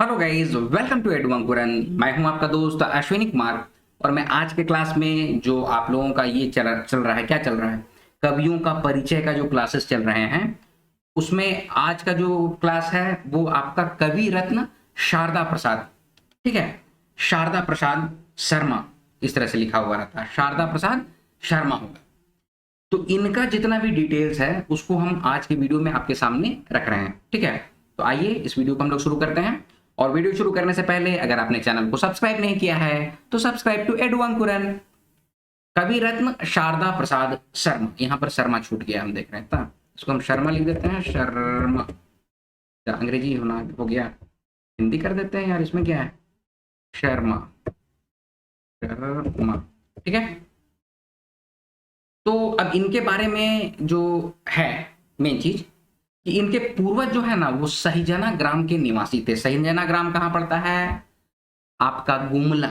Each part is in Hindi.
हेलो गाइस, वेलकम टू एडवंकुरन। मैं हूं आपका दोस्त अश्विनी कुमार। और मैं आज के क्लास में जो आप लोगों का ये चल रहा है, क्या चल रहा है, कवियों का परिचय का जो क्लासेस चल रहे हैं, उसमें आज का जो क्लास है वो आपका कवि रत्न शारदा प्रसाद, ठीक है, शारदा प्रसाद शर्मा, इस तरह से लिखा हुआ रहता है, शारदा प्रसाद शर्मा होगा। तो इनका जितना भी डिटेल्स है उसको हम आज के वीडियो में आपके सामने रख रहे हैं, ठीक है। तो आइए इस वीडियो को हम लोग शुरू करते हैं। और वीडियो शुरू करने से पहले अगर आपने चैनल को सब्सक्राइब नहीं किया है तो सब्सक्राइब टू एडवंकुरन। कवि रत्न शारदा प्रसाद शर्मा, यहाँ पर शर्मा छूट गया, हम देख रहे हैं था, इसको हम शर्मा लिख देते हैं, शर्मा। अंग्रेजी होना हो गया, हिंदी कर देते हैं यार, इसमें क्या है, शर्मा, शर्मा, ठीक है। तो अब इनके बारे में जो है मेन चीज कि इनके पूर्वज जो है ना वो सहीजना ग्राम के निवासी थे। सहीजना ग्राम कहाँ पड़ता है, आपका गुमला,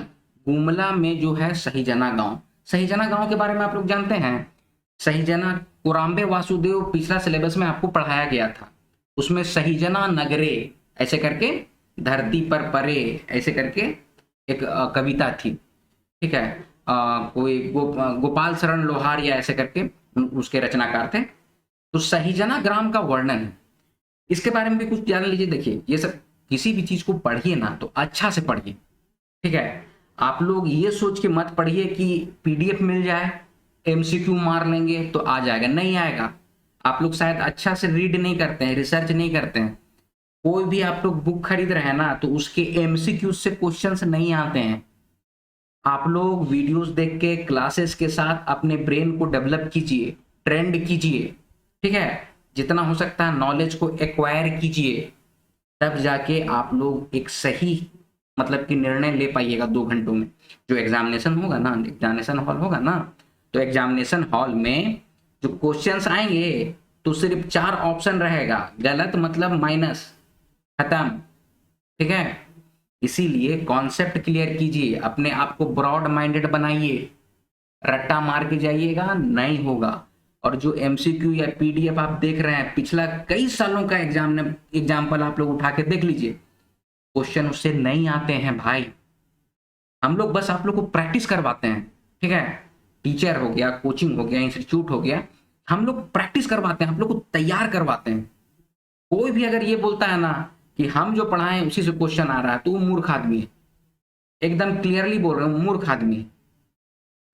गुमला में जो है सहीजना गांव। सहीजना गांव के बारे में आप लोग जानते हैं, सहीजना कुराम्बे वासुदेव पिछला सिलेबस में आपको पढ़ाया गया था। उसमें सहीजना नगरे ऐसे करके, धरती पर परे ऐसे करके एक कविता थी, ठीक है। कोई गोपाल शरण लोहार या ऐसे करके उसके रचनाकार थे। तो सहीजना ग्राम का वर्णन है, इसके बारे में भी कुछ जान लीजिए। देखिए ये सब किसी भी चीज को पढ़िए ना तो अच्छा से पढ़िए, ठीक है। आप लोग ये सोच के मत पढ़िए कि पीडीएफ मिल जाए, एमसीक्यू मार लेंगे तो आ जाएगा, नहीं आएगा। आप लोग शायद अच्छा से रीड नहीं करते हैं, रिसर्च नहीं करते हैं। कोई भी आप लोग बुक खरीद रहे हैं ना तो उसके एमसीक्यू से क्वेश्चंस नहीं आते हैं। आप लोग वीडियोस देख के क्लासेस के साथ अपने ब्रेन को डेवलप कीजिए, ट्रेंड कीजिए, ठीक है। जितना हो सकता है नॉलेज को एक्वायर कीजिए, तब जाके आप लोग एक सही मतलब कि निर्णय ले पाइएगा 2 घंटों में। जो एग्जामिनेशन होगा ना, एग्जामिनेशन हॉल होगा ना, तो एग्जामिनेशन हॉल में जो क्वेश्चंस आएंगे तो सिर्फ 4 ऑप्शन रहेगा, गलत मतलब माइनस, खत्म, ठीक है। इसीलिए कॉन्सेप्ट क्लियर कीजिए, अपने आप को ब्रॉड माइंडेड बनाइए, रट्टा मार के जाइएगा नहीं होगा। और जो एमसीक्यू या पीडीएफ आप देख रहे हैं, पिछला कई सालों का एग्जाम्पल आप लोग उठा के देख लीजिए, क्वेश्चन उससे नहीं आते हैं भाई। हम लोग बस आप लोग को प्रैक्टिस करवाते हैं, ठीक है। टीचर हो गया, कोचिंग हो गया, इंस्टीट्यूट हो गया, हम लोग प्रैक्टिस करवाते हैं, हम लोग को तैयार करवाते हैं। कोई भी अगर ये बोलता है ना कि हम जो पढ़ाएं उसी से क्वेश्चन आ रहा है तो वो मूर्ख आदमी है। एकदम क्लियरली बोल रहे हूँ, मूर्ख आदमी है।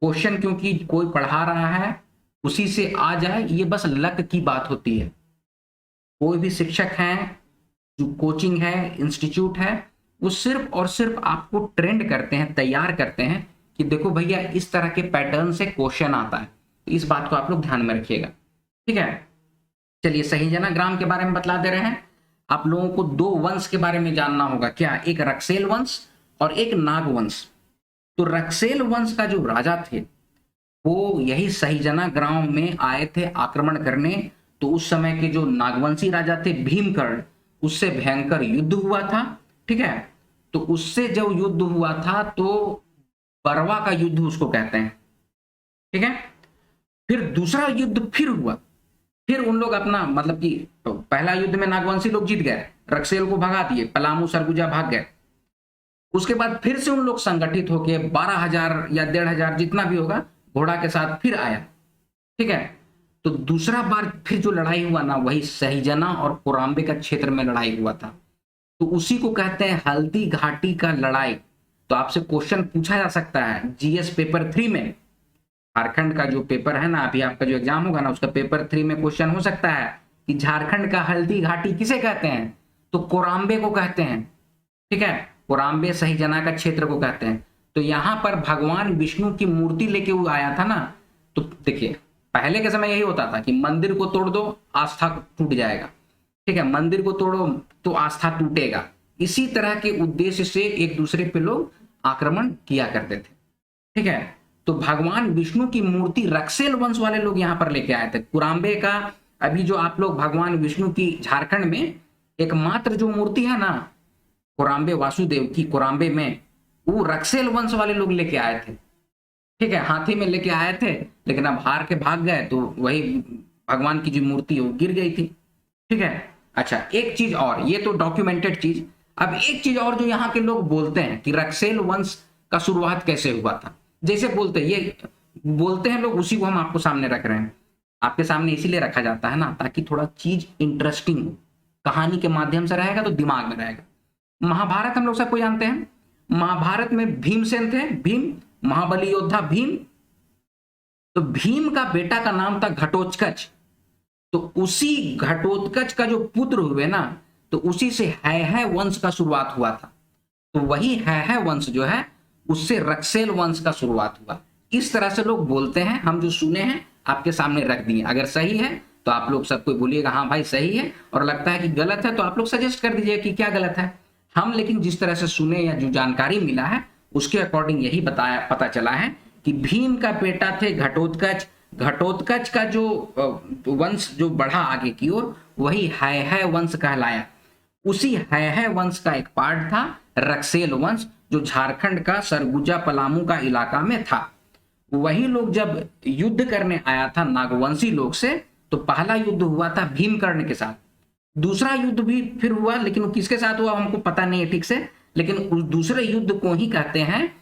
क्वेश्चन क्योंकि कोई पढ़ा रहा है उसी से आ जाए, ये बस लक की बात होती है। कोई भी शिक्षक है, जो कोचिंग है, इंस्टीट्यूट है, वो सिर्फ और सिर्फ आपको ट्रेंड करते हैं, तैयार करते हैं कि देखो भैया इस तरह के पैटर्न से क्वेश्चन आता है। इस बात को आप लोग ध्यान में रखिएगा, ठीक है। चलिए सहीजना ग्राम के बारे में बतला दे रहे हैं। आप लोगों को 2 वंश के बारे में जानना होगा, क्या, एक रक्सेल वंश और एक नाग वंश। तो रक्सेल वंश का जो राजा थे वो यही सहीजना ग्राम में आए थे आक्रमण करने। तो उस समय के जो नागवंशी राजा थे भीमकर्ण, उससे भयंकर युद्ध हुआ था, ठीक है। तो उससे जब युद्ध हुआ था तो बरवा का युद्ध उसको कहते हैं, ठीक है। फिर दूसरा युद्ध फिर हुआ, फिर उन लोग अपना मतलब कि तो पहला युद्ध में नागवंशी लोग जीत गए, रक्सेल को भगा दिए, पलामू सरगुजा भाग गए। उसके बाद फिर से उन लोग संगठित होकर 12,000 या 1,500 जितना भी होगा घोड़ा के साथ फिर आया, ठीक है। तो दूसरा बार फिर जो लड़ाई हुआ ना, वही सहीजना और कोराम्बे का क्षेत्र में लड़ाई हुआ था। तो उसी को कहते हैं हल्दी घाटी का लड़ाई। तो आपसे क्वेश्चन पूछा जा सकता है जीएस पेपर 3 में, झारखंड का जो पेपर है ना, अभी आपका जो एग्जाम होगा ना, उसका पेपर 3 में क्वेश्चन हो सकता है कि झारखंड का हल्दी घाटी किसे कहते हैं, तो कोराम्बे को कहते हैं, ठीक है। कोराम्बे सहीजना का क्षेत्र को कहते हैं। तो यहां पर भगवान विष्णु की मूर्ति लेके वो आया था ना। तो देखिए पहले के समय यही होता था कि मंदिर को तोड़ दो आस्था टूट जाएगा, ठीक है, मंदिर को तोड़ो तो आस्था टूटेगा। इसी तरह के उद्देश्य से एक दूसरे पे लोग आक्रमण किया करते थे, ठीक है। तो भगवान विष्णु की मूर्ति रक्सेल वंश वाले लोग यहाँ पर लेके आए थे। कुराम्बे का अभी जो आप लोग भगवान विष्णु की झारखंड में एकमात्र जो मूर्ति है ना कोराम्बे वासुदेव की, कोराम्बे में, वो रक्सेल वंश वाले लोग लेके आए थे, ठीक है। हाथी में लेके आए थे, लेकिन अब हार के भाग गए तो वही भगवान की जो मूर्ति है वो गिर गई थी, ठीक है। अच्छा एक चीज और, ये तो डॉक्यूमेंटेड चीज, अब एक चीज और जो यहाँ के लोग बोलते हैं कि रक्सेल वंश का शुरुआत कैसे हुआ था, जैसे बोलते हैं ये बोलते हैं लोग, उसी को हम आपको सामने रख रहे हैं। आपके सामने इसीलिए रखा जाता है ना, ताकि थोड़ा चीज इंटरेस्टिंग हो, कहानी के माध्यम से रहेगा तो दिमाग में रहेगा। महाभारत हम लोग सबको जानते हैं, महाभारत में भीमसेन थे, भीम महाबली योद्धा भीम। तो भीम का बेटा का नाम था घटोत्कच, तो उसी घटोत्कच का जो पुत्र हुए ना, तो उसी से है वंश का शुरुआत हुआ था। तो वही है वंश जो है उससे रक्सेल वंश का शुरुआत हुआ। इस तरह से लोग बोलते हैं, हम जो सुने हैं आपके सामने रख दिए। अगर सही है तो आप लोग सबको बोलिएगा हाँ भाई सही है, और लगता है कि गलत है तो आप लोग सजेस्ट कर दीजिए कि क्या गलत है। हम लेकिन जिस तरह से सुने या जो जानकारी मिला है उसके अकॉर्डिंग यही पता चला है कि भीम का बेटा थे घटोत्कच। घटोत्कच का जो वंश जो बढ़ा आगे की ओर वही है वंश कहलाया। उसी है वंश का एक पार्ट था रक्सेल वंश, जो झारखंड का सरगुजा पलामू का इलाका में था। वही लोग जब युद्ध करने आया था नागवंशी लोग से, तो पहला युद्ध हुआ था भीमकर्ण के साथ। दूसरा युद्ध भी फिर हुआ, लेकिन वो किसके साथ हुआ हमको पता नहीं है ठीक से, लेकिन उस दूसरे युद्ध को ही कहते हैं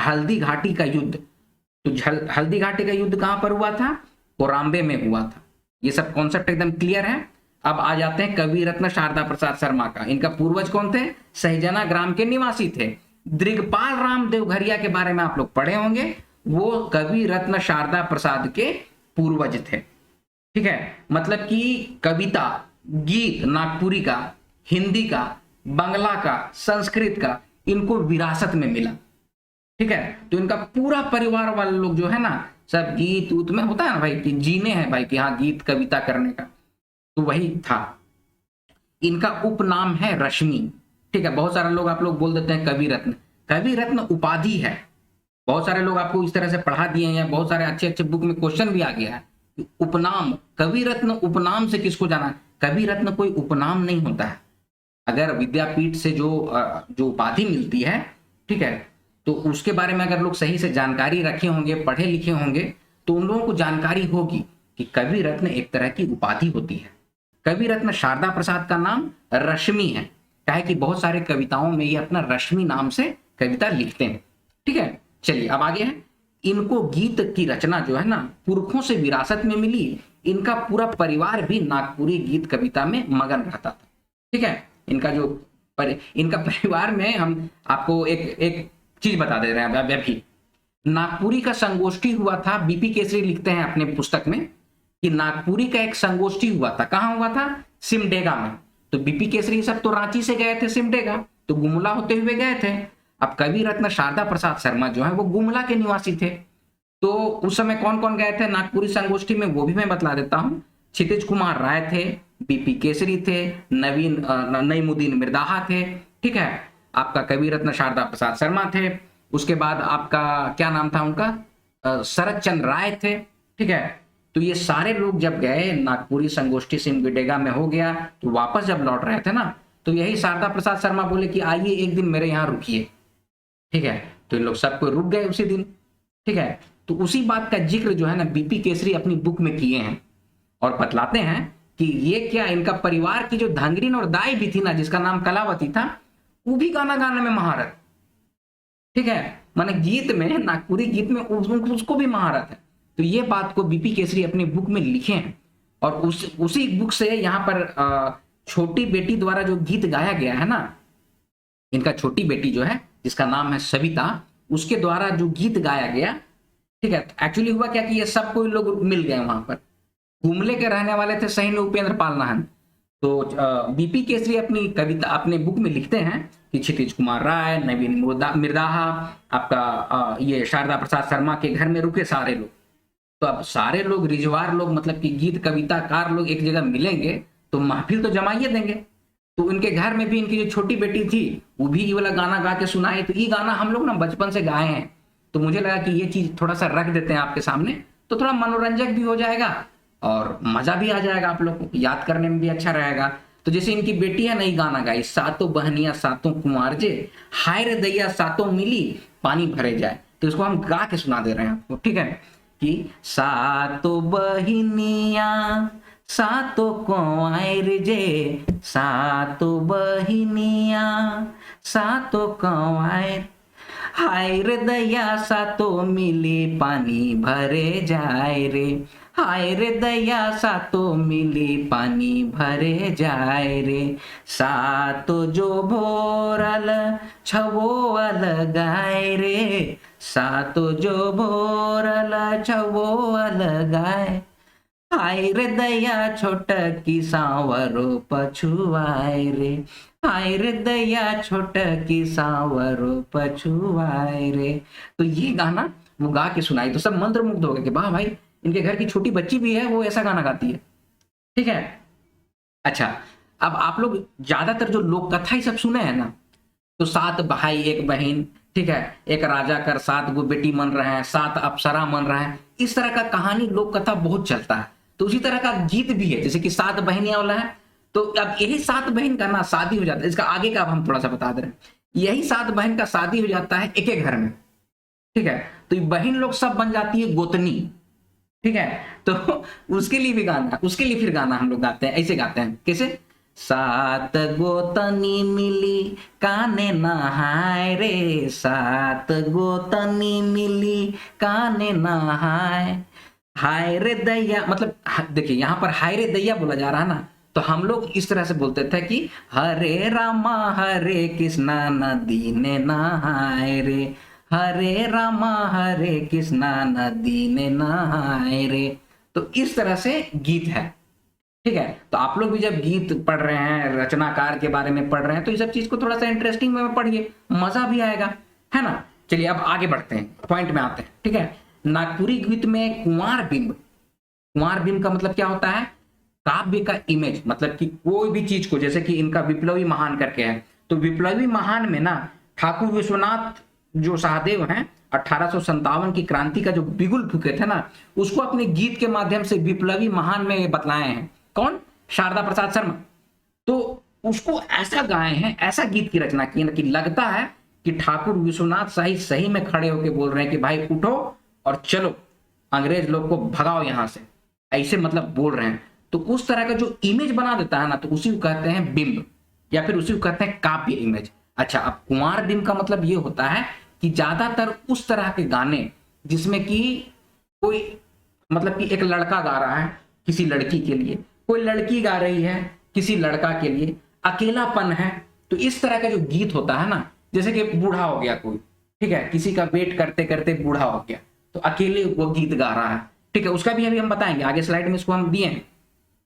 हल्दी घाटी का युद्ध। तो हल्दी घाटी का युद्ध कहां पर हुआ था? कोराम्बे में हुआ था। ये सब कॉन्सेप्ट एकदम क्लियर है। अब आ जाते हैं कवि रत्न शारदा प्रसाद शर्मा का। इनका पूर्वज कौन थे? सहिजना ग्राम के निवासी थे। दृगपाल राम देवघरिया के बारे में आप लोग पढ़े होंगे, वो कवि रत्न शारदा प्रसाद के पूर्वज थे। ठीक है, मतलब कि कविता, गीत नागपुरी का, हिंदी का, बंगला का, संस्कृत का इनको विरासत में मिला। ठीक है, तो इनका पूरा परिवार वाले लोग जो है ना, सब गीत उत में होता है ना भाई कि जीने हैं भाई कि हाँ गीत कविता करने का, तो वही था। इनका उपनाम है रश्मि। ठीक है, बहुत सारे लोग आप लोग बोल देते हैं कवि रत्न। कवि रत्न उपाधि है। बहुत सारे लोग आपको इस तरह से पढ़ा दिए हैं, बहुत सारे अच्छे अच्छे बुक में क्वेश्चन भी आ गया है। उपनाम, कवि रत्न उपनाम से किसको जाना? कवि रत्न कोई उपनाम नहीं होता है। अगर विद्यापीठ से जो उपाधि मिलती है, ठीक है, तो उसके बारे में अगर लोग सही से जानकारी रखे होंगे, पढ़े लिखे होंगे, तो उन लोगों को जानकारी होगी कि कवि रत्न एक तरह की उपाधि होती है। कवि रत्न शारदा प्रसाद का नाम रश्मि है, क्या है कि बहुत सारे कविताओं में ये अपना रश्मि नाम से कविता लिखते हैं। ठीक है, चलिए अब आगे है। इनको गीत की रचना जो है ना पुरखों से विरासत में मिली। इनका पूरा परिवार भी नागपुरी गीत कविता में मगन रहता था। ठीक है, इनका परिवार में हम आपको एक चीज बता दे रहे हैं अभी। नागपुरी का संगोष्ठी हुआ था। बीपी केसरी लिखते हैं अपने पुस्तक में कि नागपुरी का एक संगोष्ठी हुआ था। कहां हुआ था? सिमडेगा में। तो बीपी केसरी सब तो रांची से गए थे सिमडेगा, तो गुमला होते हुए गए थे। अब कवि रत्न शारदा प्रसाद शर्मा जो है वो गुमला के निवासी थे। तो उस समय कौन कौन गए थे नागपुरी संगोष्ठी में, वो भी मैं बतला देता हूं। क्षितिज कुमार राय थे, बीपी केसरी थे, नईमुद्दीन मिर्दाहा थे। ठीक है, आपका कवि रत्न शारदा प्रसाद शर्मा थे। उसके बाद आपका क्या नाम था उनका, शरद चंद्र राय थे। ठीक है, तो ये सारे लोग जब गए नागपुरी संगोष्ठी सिमडेगा में हो गया, तो वापस जब लौट रहे थे ना, तो यही शारदा प्रसाद शर्मा बोले कि आइए एक दिन मेरे यहाँ रुकिए। ठीक है, तो इन लोग सबको रुक गए उसी दिन। ठीक है, तो उसी बात का जिक्र जो है ना बीपी केसरी अपनी बुक में किए हैं और बतलाते हैं कि ये क्या, इनका परिवार की जो धंगरीन और दाई भी थी ना, जिसका नाम कलावती था, वो भी गाना गाने में महारत। ठीक है, माने गीत में, नागपुरी गीत में उसको भी महारत है। तो ये बात को बीपी केसरी अपनी बुक में लिखे हैं, और उसी बुक से यहाँ पर छोटी बेटी द्वारा जो गीत गाया गया है ना, इनका छोटी बेटी जो है जिसका नाम है सविता, उसके द्वारा जो गीत गाया गया। ठीक है, एक्चुअली हुआ क्या कि ये सब कोई लोग मिल गए वहां पर। गुमले के रहने वाले थे सही उपेंद्र पाल नाहन। तो बीपी केसरी अपनी कविता अपने बुक में लिखते हैं कि क्षितिज कुमार राय, नवीन मिर्दाहा, आपका ये शारदा प्रसाद शर्मा के घर में रुके सारे लोग। तो अब सारे लोग रिजवार लोग, मतलब कि गीत कविताकार लोग एक जगह मिलेंगे तो महफिल तो जमाइए देंगे। तो उनके घर में भी इनकी जो छोटी बेटी थी वो भी ये वाला गाना गा के सुनाए। तो ये गाना हम लोग ना बचपन से गाए हैं, तो मुझे लगा कि ये चीज थोड़ा सा रख देते हैं आपके सामने, तो थोड़ा मनोरंजक भी हो जाएगा और मजा भी आ जाएगा, आप लोग को याद करने में भी अच्छा रहेगा। तो जैसे इनकी बेटी है नई गाना गाई, सातों बहनिया सातों कुमार जे, हाय रे दैया सातों मिली पानी भरे जाए। तो इसको हम गा के सुना दे रहे हैं आपको। ठीक है, कि सातों बहनिया सातो कंवार जे सातो बहिनिया, सातो कंवार, हाय रे दैया सातो मिली पानी भरे जाए रे, हाय रे दैया सातो मिली पानी भरे जाए रे, सातो जो भोरल छवो अलगाए रे, सातो जो भोरल छवो अलगाए, हाय रे दैया छोटकी सांवरो पछुआए रे, हाय रे दैया छोटकी सांवरो पछुआए रे। तो ये गाना वो गा के सुनाई तो सब मंत्रमुग्ध हो गए कि वाह भाई, इनके घर की छोटी बच्ची भी है वो ऐसा गाना गाती है। ठीक है। अच्छा, अब आप लोग ज्यादातर जो लोक कथा ही सब सुने हैं ना, तो 7 भाई 1 बहन, ठीक है, एक राजा कर 7 गो बेटी मन रहे हैं, 7 अप्सरा मन रहे हैं, इस तरह का कहानी लोक कथा बहुत चलता है। तो उसी तरह का गीत भी है, जैसे कि 7 बहनियां वाला है, तो अब यही 7 बहन का ना शादी हो जाता है, इसका आगे का अब हम थोड़ा सा बता दे रहे हैं। यही 7 बहन का शादी हो जाता है एक एक घर में, ठीक है, तो बहन लोग सब बन जाती है गोतनी, ठीक है। तो उसके लिए भी गाना, उसके लिए फिर गाना हम लोग गाते हैं, ऐसे गाते हैं, कैसे? 7 गोतनी मिली काने नहाय रे, 7 गोतनी मिली काने नहाय, हाय रे दैया, मतलब देखिए यहां पर हाय रे दैया बोला जा रहा है ना, तो हम लोग इस तरह से बोलते थे कि हरे रामा हरे कृष्णा नदी ने नहाय रे, हरे रामा हरे कृष्णा नदी ने नहाए रे। तो इस तरह से गीत है, ठीक है। तो आप लोग भी जब गीत पढ़ रहे हैं, रचनाकार के बारे में पढ़ रहे हैं, तो इस सब चीज को थोड़ा सा इंटरेस्टिंग वे में पढ़िए, मजा भी आएगा, है ना। चलिए अब आगे बढ़ते हैं, पॉइंट में आते हैं, ठीक है। नागपुरी गीत में कुंवार बिंब, कुंवार बिंब का मतलब क्या होता है? काव्य का इमेज, मतलब कि कोई भी चीज को, जैसे कि इनका विप्लवी महान करके है, तो विप्लवी महान में ना ठाकुर विश्वनाथ जो सहदेव हैं 1857 की क्रांति का जो बिगुल फूके थे ना, उसको अपने गीत के माध्यम से विप्लवी महान में बतलाए हैं। कौन? शारदा प्रसाद शर्मा। तो उसको ऐसा गाए हैं, ऐसा गीत की रचना की है कि लगता है कि ठाकुर विश्वनाथ सही सही में खड़े होकर बोल रहे हैं कि भाई उठो और चलो, अंग्रेज लोग को भगाओ यहां से, ऐसे मतलब बोल रहे हैं। तो उस तरह का जो इमेज बना देता है ना, तो उसी को कहते हैं बिंब, या फिर उसी को कहते हैं काव्य इमेज। अच्छा, अब कुंवार बिंब का मतलब ये होता है कि ज्यादातर उस तरह के गाने जिसमें कि कोई, मतलब कि एक लड़का गा रहा है किसी लड़की के लिए, कोई लड़की गा रही है किसी लड़का के लिए, अकेलापन है, तो इस तरह का जो गीत होता है ना, जैसे कि बूढ़ा हो गया कोई, ठीक है, किसी का वेट करते करते बूढ़ा हो गया, तो अकेले वो गीत गा रहा है, ठीक है, उसका भी अभी हम बताएंगे आगे स्लाइड में, इसको हम दिए हैं,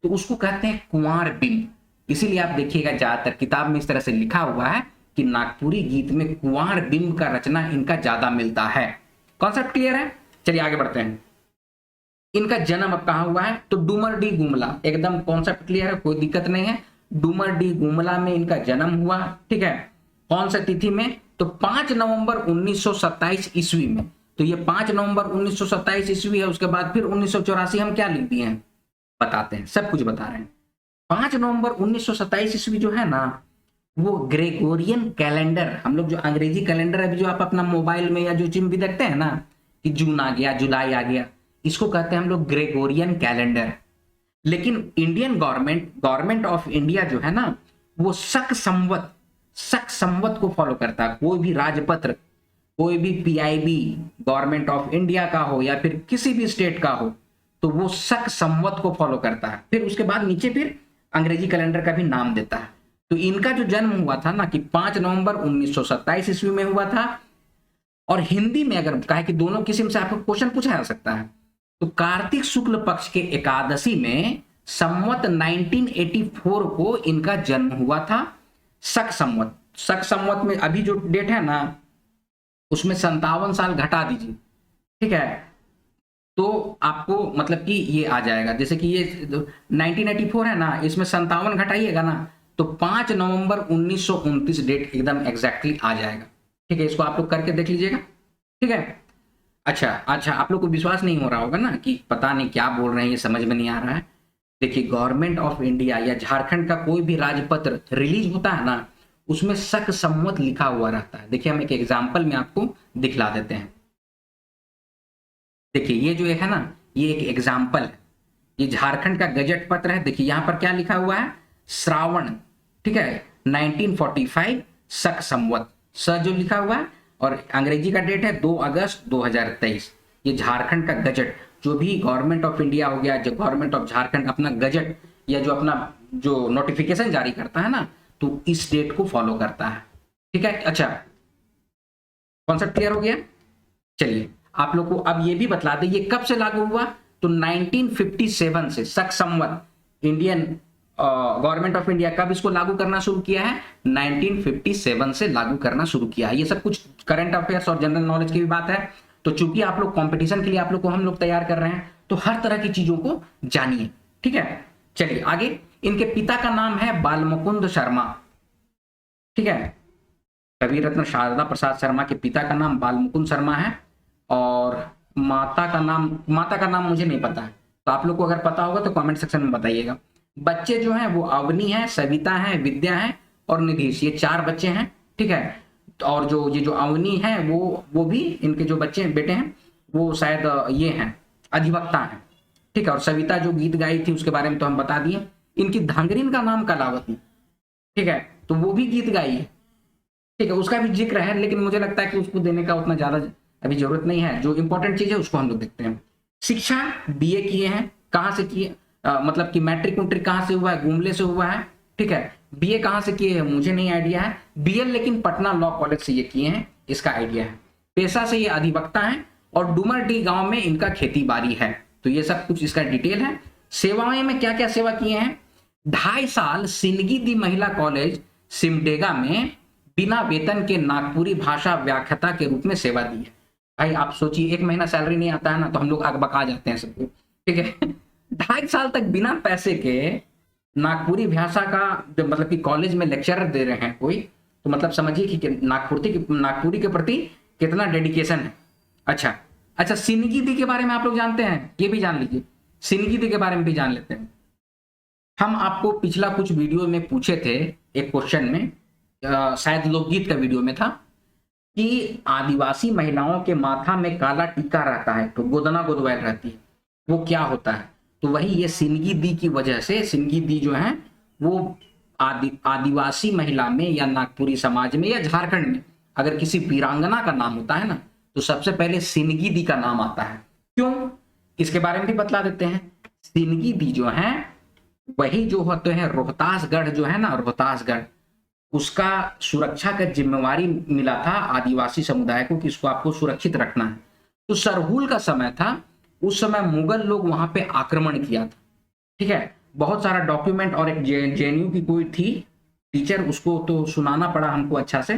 तो उसको कहते हैं कुंवार बिंब। इसीलिए आप देखिएगा ज्यादातर किताब में इस तरह से लिखा हुआ है कि नागपुरी गीत में कुंवार बिंब का रचना इनका ज्यादा मिलता है। कॉन्सेप्ट क्लियर है? चलिए आगे बढ़ते हैं। इनका जन्म अब कहां हुआ है? तो डूमरडी गुमला, एकदम कॉन्सेप्ट क्लियर है, कोई दिक्कत नहीं है। डूमरडी गुमला में इनका जन्म हुआ, ठीक है। कौन सा तिथि में? तो 5 नवंबर 1927 ईस्वी में। तो ये 5 नवंबर 1927 ईस्वी है, उसके बाद फिर 1984 हम क्या लिख दिए हैं बताते हैं, सब कुछ बता रहे हैं। 5 नवंबर 1927 ईस्वी जो है ना, वो ग्रेगोरियन कैलेंडर, हम लोग जो अंग्रेजी कैलेंडर अभी जो आप अपना मोबाइल में या जो जिम भी देखते हैं ना कि जून आ गया, जुलाई आ गया, इसको कहते हैं हम लोग ग्रेगोरियन कैलेंडर। लेकिन इंडियन गवर्नमेंट ऑफ इंडिया जो है ना, वो शक संवत को फॉलो करता है। कोई भी राजपत्र, कोई भी पीआईबी गवर्नमेंट ऑफ इंडिया का हो या फिर किसी भी स्टेट का हो, तो वो शक संवत को फॉलो करता है। फिर उसके बाद नीचे फिर अंग्रेजी कैलेंडर का भी नाम देता है। तो इनका जो जन्म हुआ था ना कि 5 नवंबर 1927 ईस्वी में हुआ था। और हिंदी में अगर कहे कि दोनों किस्म से आपको क्वेश्चन पूछा जा सकता है, तो कार्तिक शुक्ल पक्ष के एकादशी में संवत 1984 को इनका जन्म हुआ था। शक संवत में अभी जो डेट है ना, उसमें 57 साल घटा दीजिए, ठीक है, तो आपको मतलब कि ये आ जाएगा, जैसे कि ये 1984 है ना, इसमें 57 घटाइएगा ना, तो 5 नवंबर 1929 डेट एकदम एग्जैक्टली आ जाएगा। ठीक है, इसको आप लोग करके देख लीजिएगा, ठीक है। अच्छा, आप लोग को विश्वास नहीं हो रहा होगा ना कि पता नहीं क्या बोल रहे हैं, ये समझ में नहीं आ रहा है। देखिए, गवर्नमेंट ऑफ इंडिया या झारखंड का कोई भी राजपत्र रिलीज होता है ना, उसमें शक संवत लिखा हुआ रहता है। देखिए, हम एक एग्जाम्पल में आपको दिखला देते हैं। देखिए, ये जो एक है ना, ये एक एग्जाम्पल है। ये झारखंड का गजट पत्र है। देखिए यहाँ पर क्या लिखा हुआ है, श्रावण, ठीक है, 1945 शक संवत, स जो लिखा हुआ है, और अंग्रेजी का डेट है 2 अगस्त 2023। ये झारखंड का गजट, जो भी गवर्नमेंट ऑफ इंडिया हो गया, जो गवर्नमेंट ऑफ झारखंड अपना गजट या जो अपना जो नोटिफिकेशन जारी करता है ना, तो इस डेट को फॉलो करता है। ठीक है, अच्छा, कॉन्सेप्ट क्लियर हो गया। चलिए आप लोग को अब ये भी बतला दें ये कब से लागू हुआ, तो 1957 से शक संवत इंडियन गवर्नमेंट ऑफ इंडिया कब इसको लागू करना शुरू किया है, 1957 से लागू करना शुरू किया है। ये सब कुछ करंट अफेयर्स और जनरल नॉलेज की भी बात है, तो चूंकि आप लोग कंपटीशन के लिए आप लोग को हम लोग तैयार कर रहे हैं, तो हर तरह की चीजों को जानिए। ठीक है, चलिए आगे। इनके पिता का नाम है बालमुकुंद शर्मा, ठीक है, कवि रत्न शारदा प्रसाद शर्मा के पिता का नाम बालमुकुंद शर्मा है, और माता का नाम मुझे नहीं पता है, तो आप लोग को अगर पता होगा तो कमेंट सेक्शन में बताइएगा। बच्चे जो हैं वो अवनी है, सविता है, विद्या है और निधीश, ये 4 बच्चे हैं। ठीक है, और जो अवनी है वो भी इनके जो बच्चे बेटे हैं वो शायद ये हैं, अधिवक्ता हैं। ठीक है, और सविता जो गीत गाई थी उसके बारे में तो हम बता दिए। इनकी धांगरीन का नाम कलावती, ठीक है, तो वो भी गीत गाई है। ठीक है, उसका भी जिक्र है, लेकिन मुझे लगता है कि उसको देने का उतना ज्यादा अभी जरूरत नहीं है। जो इंपॉर्टेंट चीज है उसको हम लोग देखते हैं। शिक्षा बीए किए हैं, कहाँ से किए, मतलब कि मैट्रिक कहाँ से हुआ है, गुमले से हुआ है। ठीक है, बीए कहाँ से किए हैं मुझे नहीं आइडिया है, बीएल लेकिन पटना लॉ कॉलेज से ये किए हैं, इसका आइडिया है। पेशा से ये अधिवक्ता हैं, और डुमरडी गांव में इनका खेती बाड़ी है। तो ये सब कुछ इसका डिटेल है। सेवाएं में क्या क्या सेवा किए हैं, 2.5 साल सिंदगी दी महिला कॉलेज सिमडेगा में बिना वेतन के नागपुरी भाषा व्याख्याता के रूप में सेवा दी है। भाई आप सोचिए, 1 महीना सैलरी नहीं आता है ना, तो हम लोग अकबका जाते हैं सबको। ठीक है, 2.5 साल तक बिना पैसे के नागपुरी भाषा का मतलब कि कॉलेज में लेक्चरर दे रहे हैं कोई, तो मतलब समझिए कि नागपुरी के प्रति कितना डेडिकेशन है। अच्छा, सिंदगी दी के बारे में आप लोग जानते हैं, ये भी जान लीजिए, सिंदगी दी के बारे में भी जान लेते हैं। हम आपको पिछला कुछ वीडियो में पूछे थे एक क्वेश्चन में, शायद लोकगीत का वीडियो में था, कि आदिवासी महिलाओं के माथा में काला टीका रहता है, तो गोदना गोदवैल रहती है, वो क्या होता है, तो वही ये सिंदगी दी की वजह से, सिंदगी दी जो है वो आदिवासी महिला में या नागपुरी समाज में या झारखंड में अगर किसी वीरांगना का नाम होता है ना, तो सबसे पहले सिंदगी दी का नाम आता है। क्यों, इसके बारे में भी बतला देते हैं। सिंदगी दी जो है वही जो होते हैं रोहतासगढ़ जो है ना, रोहतासगढ़, उसका सुरक्षा का जिम्मेवारी मिला था आदिवासी समुदाय को कि इसको आपको सुरक्षित रखना है। तो सरहुल का समय था, उस समय मुगल लोग वहां पे आक्रमण किया था। ठीक है, बहुत सारा डॉक्यूमेंट, और एक जेएनयू की कोई थी टीचर, उसको तो सुनाना पड़ा हमको अच्छा से,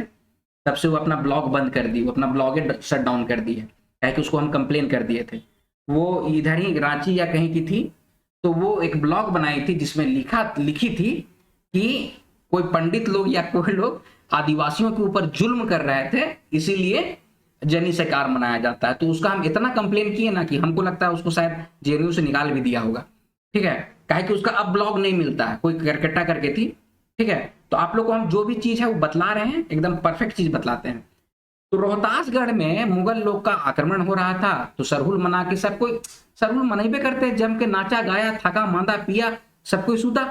तब से वो अपना ब्लॉग बंद कर दी, वो अपना ब्लॉग शट डाउन कर दी है, कि उसको हम कंप्लेन कर दिए थे। वो इधर ही रांची या कहीं की थी, तो वो एक ब्लॉग बनाई थी जिसमें लिखी थी कि कोई पंडित लोग या कोई लोग आदिवासियों के ऊपर जुल्म कर रहे थे, इसीलिए जनी शिकार मनाया जाता है। तो उसका हम इतना कंप्लेन किए ना कि हमको लगता है उसको शायद जेएनयू से निकाल भी दिया होगा। ठीक है, काहे कि उसका अब ब्लॉग नहीं मिलता है, कोई करकट्टा करके थी। ठीक है, तो आप लोग को हम जो भी चीज है वो बतला रहे हैं, एकदम परफेक्ट चीज बतलाते हैं। तो रोहतासगढ़ में मुगल लोग का आक्रमण हो रहा था, तो सरहुल मना के सब कोई सरहुल मनाइबे करते, जम के नाचा गाया, थका मांदा पिया, सब कोई सूता।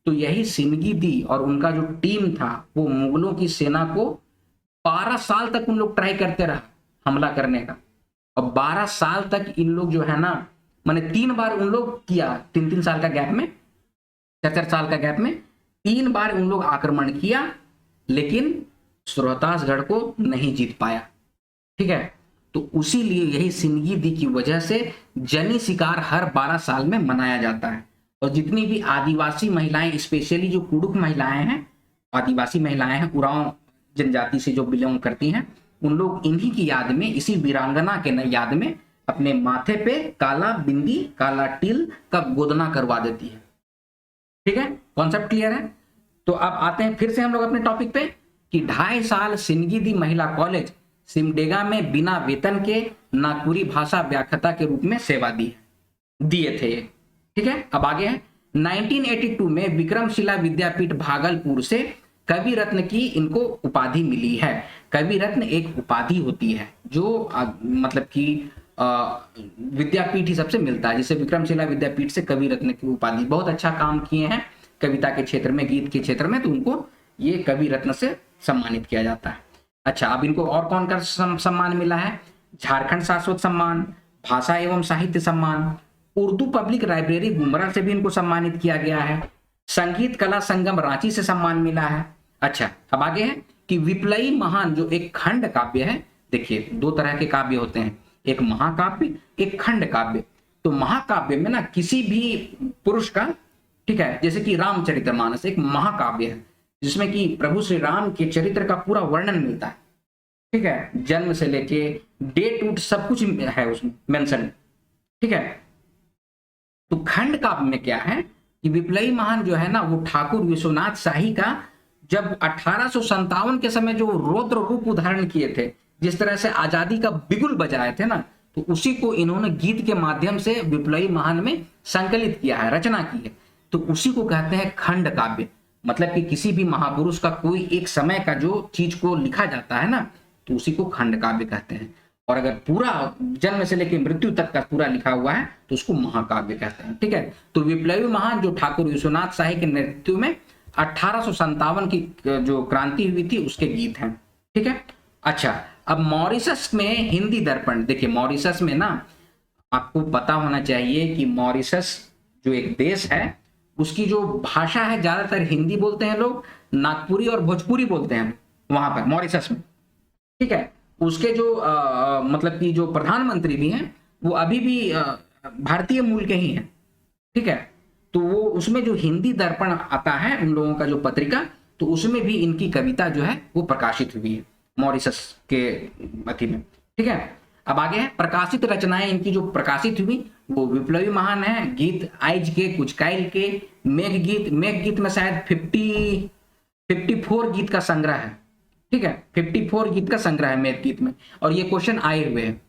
तो यही सिंदगी दी और उनका जो टीम था वो मुगलों की सेना को 12 साल तक उन लोग ट्राई करते रहा हमला करने का, और 12 साल तक इन लोग जो है ना, मैंने 3 बार उन लोग किया, 3-3 साल का गैप में, 4-4 साल का गैप में 3 बार उन लोग आक्रमण किया, लेकिन रोहतासगढ़ को नहीं जीत पाया। ठीक है, तो उसी लिए यही सिंदगी दी की वजह से जनी शिकार हर 12 साल में मनाया जाता है। और जितनी भी आदिवासी महिलाएं, स्पेशली जो कुड़ुक महिलाएं हैं, आदिवासी महिलाएं हैं, उरांव जनजाति से जो बिलोंग करती हैं, उन लोग इन्हीं की याद में, इसी वीरांगना के याद में अपने माथे पे काला बिंदी, काला टिल का गोदना करवा देती है। ठीक है, कॉन्सेप्ट क्लियर है। तो अब आते हैं फिर से हम लोग अपने टॉपिक पे, कि 2.5 साल सिंदगी दी महिला कॉलेज सिमडेगा में बिना वेतन के नागपुरी भाषा व्याख्याता के रूप में सेवा दिए थे। ठीक है, अब आगे है 1982 में विक्रमशिला विद्यापीठ भागलपुर से कवि रत्न की इनको उपाधि मिली है। कवि रत्न एक उपाधि होती है जो मतलब कि विद्यापीठ ही सबसे मिलता है, जिसे विक्रमशिला विद्यापीठ से कवि रत्न की उपाधि, बहुत अच्छा काम किए हैं कविता के क्षेत्र में, गीत के क्षेत्र में, तो उनको ये कवि रत्न से सम्मानित किया जाता है। अच्छा, अब इनको और कौन का सम्मान मिला है? झारखंड शाश्वत सम्मान, भाषा एवं साहित्य सम्मान, उर्दू पब्लिक लाइब्रेरी गुमरा से भी इनको सम्मानित किया गया है, संगीत कला संगम रांची से सम्मान मिला है। अच्छा, अब आगे है कि विप्लवी महान जो एक खंड काव्य है, देखिए दो तरह के काव्य होते हैं, एक महाकाव्य, एक खंड काव्य। तो महाकाव्य में ना किसी भी पुरुष का, ठीक है, जैसे कि रामचरितमानस एक महाकाव्य है जिसमें कि प्रभु श्री राम के चरित्र का पूरा वर्णन मिलता है, ठीक है, जन्म से लेके डेट उट सब कुछ है उसमें मेंशन, ठीक है। तो खंड काव्य में क्या है कि विप्लवी महान जो है ना वो ठाकुर विश्वनाथ शाही का जब 1857 के समय जो रौद्र रूप उधारण किए थे, जिस तरह से आजादी का बिगुल बजाए थे ना, तो उसी को इन्होंने गीत के माध्यम से विप्लवी महान में संकलित किया है, रचना की है। तो उसी को कहते हैं खंड काव्य। मतलब कि किसी भी महापुरुष का कोई एक समय का जो चीज को लिखा जाता है ना, तो उसी को खंड काव्य कहते हैं। और अगर पूरा जन्म से लेकर मृत्यु तक का पूरा लिखा हुआ है तो उसको महाकाव्य कहते हैं, ठीक है। तो विप्लवी महान जो ठाकुर विश्वनाथ शाही के नेतृत्व में 1857 की जो क्रांति हुई थी उसके गीत हैं, ठीक है। अच्छा, अब मॉरिशस में हिंदी दर्पण, देखिए मॉरिशस में ना आपको पता होना चाहिए कि मॉरिशस जो एक देश है उसकी जो भाषा है ज्यादातर हिंदी बोलते हैं लोग, नागपुरी और भोजपुरी बोलते हैं वहां पर मॉरिशस में, ठीक है। उसके जो मतलब कि जो प्रधानमंत्री भी हैं वो अभी भी भारतीय मूल के ही हैं, ठीक है। तो वो उसमें जो हिंदी दर्पण आता है उन लोगों का जो पत्रिका, तो उसमें भी इनकी कविता जो है वो प्रकाशित हुई है मॉरिशस के अथी में, ठीक है। अब आगे है प्रकाशित रचनाएं इनकी जो प्रकाशित हुई वो विप्लवी महान है, गीत आइज के, कुचकाइल के, मेघ गीत में शायद 54 गीत का संग्रह है, ठीक है, 54 गीत का संग्रह है मेघ गीत में, और ये क्वेश्चन आए हुए हैं।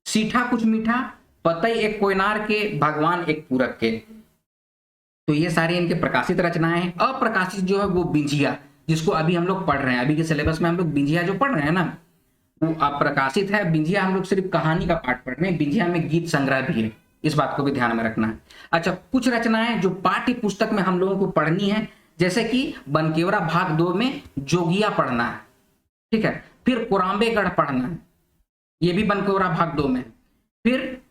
सीठा कुछ मीठा, पतई एक कोयनार के, भगवान एक पूरक के, तो ये सारी इनके प्रकाशित रचनाएं हैं। अप्रकाशित जो है वो बिंझिया, जिसको अभी हम लोग पढ़ रहे हैं, अभी के सिलेबस में हम लोग बिंझिया जो पढ़ रहे हैं ना वो अप्रकाशित है। बिंझिया हम लोग सिर्फ कहानी का पाठ पढ़ रहे हैं, बिंझिया में गीत संग्रह भी है, इस बात को भी ध्यान में रखना है। अच्छा, कुछ रचनाएं जो पाठ्य पुस्तक में हम लोगों को पढ़नी है, जैसे कि बनकेवरा भाग 2 में जोगिया पढ़ना है, ठीक है, फिर कुराम्बेगढ़ पढ़ना है, ये भी बनकेवरा भाग 2 में, फिर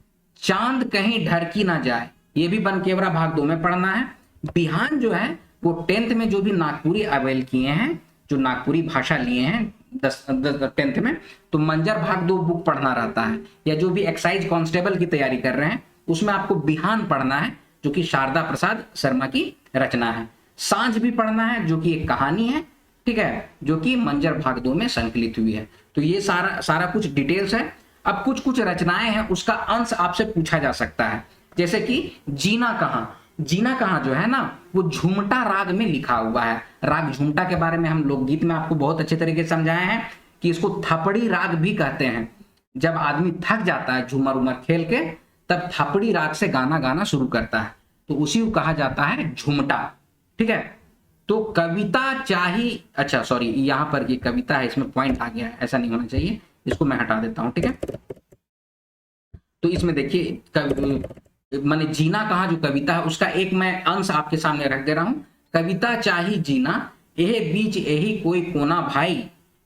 चांद कहीं ढरकी ना जाए, ये भी बनकेवरा भाग 2 में पढ़ना है। बिहान जो है वो 10th में जो भी नागपुरी अवेल किए हैं, जो नागपुरी भाषा लिए हैं 10th में, तो मंजर भाग 2 बुक पढ़ना रहता है, या जो भी एक्साइज कांस्टेबल की तैयारी कर रहे हैं उसमें आपको बिहान पढ़ना है, जो कि शारदा प्रसाद शर्मा की रचना है। सांझ भी पढ़ना है, जो कि एक कहानी है, ठीक है, जो कि मंजर भाग 2 में संकलित हुई है। तो ये सारा कुछ डिटेल्स है। अब कुछ रचनाएं हैं उसका अंश आपसे पूछा जा सकता है, जैसे कि जीना कहाँ जो है ना वो झुमटा राग में लिखा हुआ है। राग झुमटा के बारे में हम लोकगीत में आपको बहुत अच्छे तरीके से समझाए हैं कि इसको थपड़ी राग भी कहते हैं। जब आदमी थक जाता है झूमर उमर खेल के, तब थपड़ी राग से गाना गाना शुरू करता है, तो उसी को कहा जाता है झुमटा, ठीक है। तो कविता चाहिए, अच्छा सॉरी, यहाँ पर ये कविता है, इसमें पॉइंट आ गया है, ऐसा नहीं होना चाहिए, इसको मैं हटा देता हूं, ठीक है। तो इसमें देखिए माने जीना कहाँ जो कविता है उसका एक मैं अंश आपके सामने रख दे रहा हूं। कविता चाही जीना, एहे बीच एही कोई कोना भाई,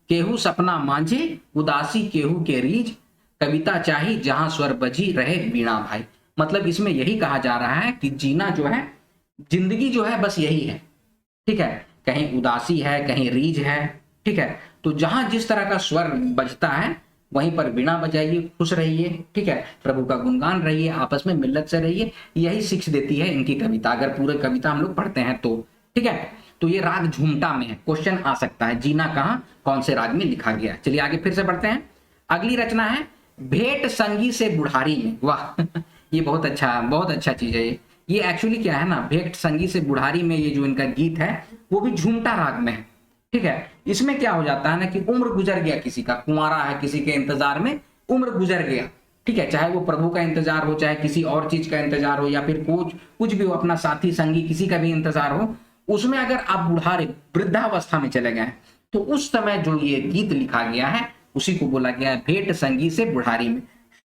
केहू सपना मांझे उदासी केहू के रीज, कविता चाही जहां स्वर बजी रहे बीणा भाई। मतलब इसमें यही कहा जा रहा है कि जीना जो है, जिंदगी जो है बस यही है, ठीक है, कहीं उदासी है कहीं रीझ है, ठीक है। तो जहां जिस तरह का स्वर बजता है वहीं पर बिना बजाइए, खुश रहिए, ठीक है, प्रभु का गुणगान रहिए, आपस में मिल्लत से रहिए, यही शिक्षा देती है इनकी कविता, अगर पूरे कविता हम लोग पढ़ते हैं तो, ठीक है। तो ये राग झुमटा में है, क्वेश्चन आ सकता है जीना कहाँ कौन से राग में लिखा गया। चलिए आगे फिर से पढ़ते हैं। अगली रचना है भेंट संगी से बुढ़ारी में, वाह ये बहुत अच्छा चीज है। ये एक्चुअली क्या है ना, भेंट संगी से बुढ़ारी में ये जो इनका गीत है वो भी झुमटा राग में है, ठीक है। इसमें क्या हो जाता है ना कि उम्र गुजर गया, किसी का कुंवारा है, किसी के इंतजार में उम्र गुजर गया, ठीक है, चाहे वो प्रभु का इंतजार हो, चाहे किसी और चीज का इंतजार हो, या फिर कुछ भी हो, अपना साथी संगी किसी का भी इंतजार हो, उसमें अगर आप बुढ़ारे वृद्धावस्था में चले गए तो उस समय जो ये गीत लिखा गया है उसी को बोला गया है भेंट संगी से बुढ़ारी में।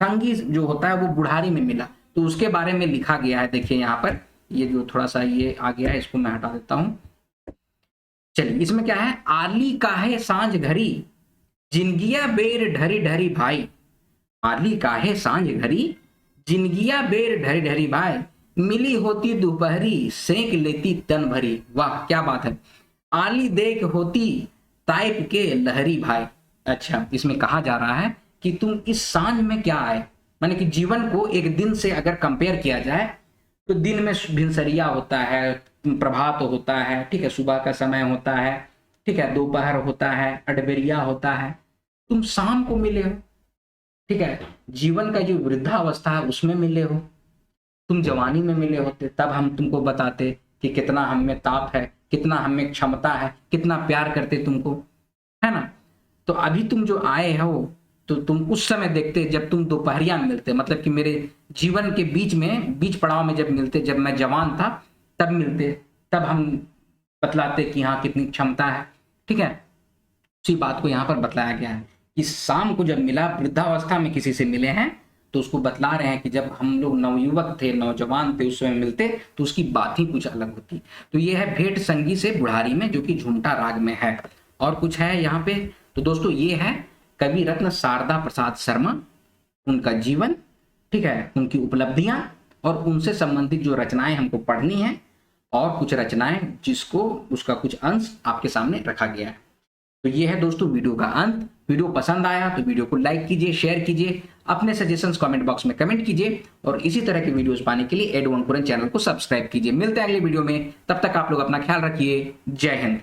संगी जो होता है वो बुढ़ारी में मिला, तो उसके बारे में लिखा गया है। देखिए यहाँ पर ये जो थोड़ा सा ये आ गया है, इसको मैं हटा देता हूं। चलिए इसमें क्या है, आली काहे सांझ घड़ी जिनगिया बेर ढरी ढरी भाई, आली काहे सांझ घड़ी जिनगिया बेर ढरी ढरी भाई, मिली होती दोपहरी सेंक लेती तन भरी। वाह क्या बात है, आली देख होती ताइप के लहरी भाई। अच्छा, इसमें कहा जा रहा है कि तुम इस सांझ में क्या आए, माने कि जीवन को एक दिन से अगर कंपेयर किया जाए तो दिन में भिनसरिया होता है, प्रभात होता है, ठीक है, सुबह का समय होता है, ठीक है, दोपहर होता है, अडबेरिया होता है, तुम शाम को मिले हो, ठीक है, जीवन का जो वृद्धावस्था है उसमें मिले हो, तुम जवानी में मिले होते तब हम तुमको बताते कि कितना हम में ताप है, कितना हम में क्षमता है, कितना प्यार करते तुमको, है ना। तो अभी तुम जो आए हो तो तुम उस समय देखते जब तुम दोपहरिया में मिलते, मतलब कि मेरे जीवन के बीच में, बीच पड़ाव में जब मिलते, जब मैं जवान था तब मिलते, तब हम बतलाते कि हाँ कितनी क्षमता है, ठीक है। उसी बात को यहाँ पर बतलाया गया है कि शाम को जब मिला, वृद्धावस्था में किसी से मिले हैं तो उसको बतला रहे हैं कि जब हम लोग नवयुवक थे, नौजवान थे, उस समय मिलते तो उसकी बात ही कुछ अलग होती। तो ये है भेंट संगी से बुढ़ारी में, जो कि झुमटा राग में है। और कुछ है यहाँ पे, तो दोस्तों ये है कवि रत्न शारदा प्रसाद शर्मा, उनका जीवन, ठीक है, उनकी उपलब्धियां और उनसे संबंधित जो रचनाएं हमको पढ़नी है, और कुछ रचनाएं जिसको उसका कुछ अंश आपके सामने रखा गया है। तो ये है दोस्तों वीडियो का अंत। वीडियो पसंद आया तो वीडियो को लाइक कीजिए, शेयर कीजिए, अपने सजेशंस कमेंट बॉक्स में कमेंट कीजिए, और इसी तरह के वीडियोस पाने के लिए एडवांस चैनल को सब्सक्राइब कीजिए। मिलते हैं अगले वीडियो में, तब तक आप लोग अपना ख्याल रखिए। जय हिंद।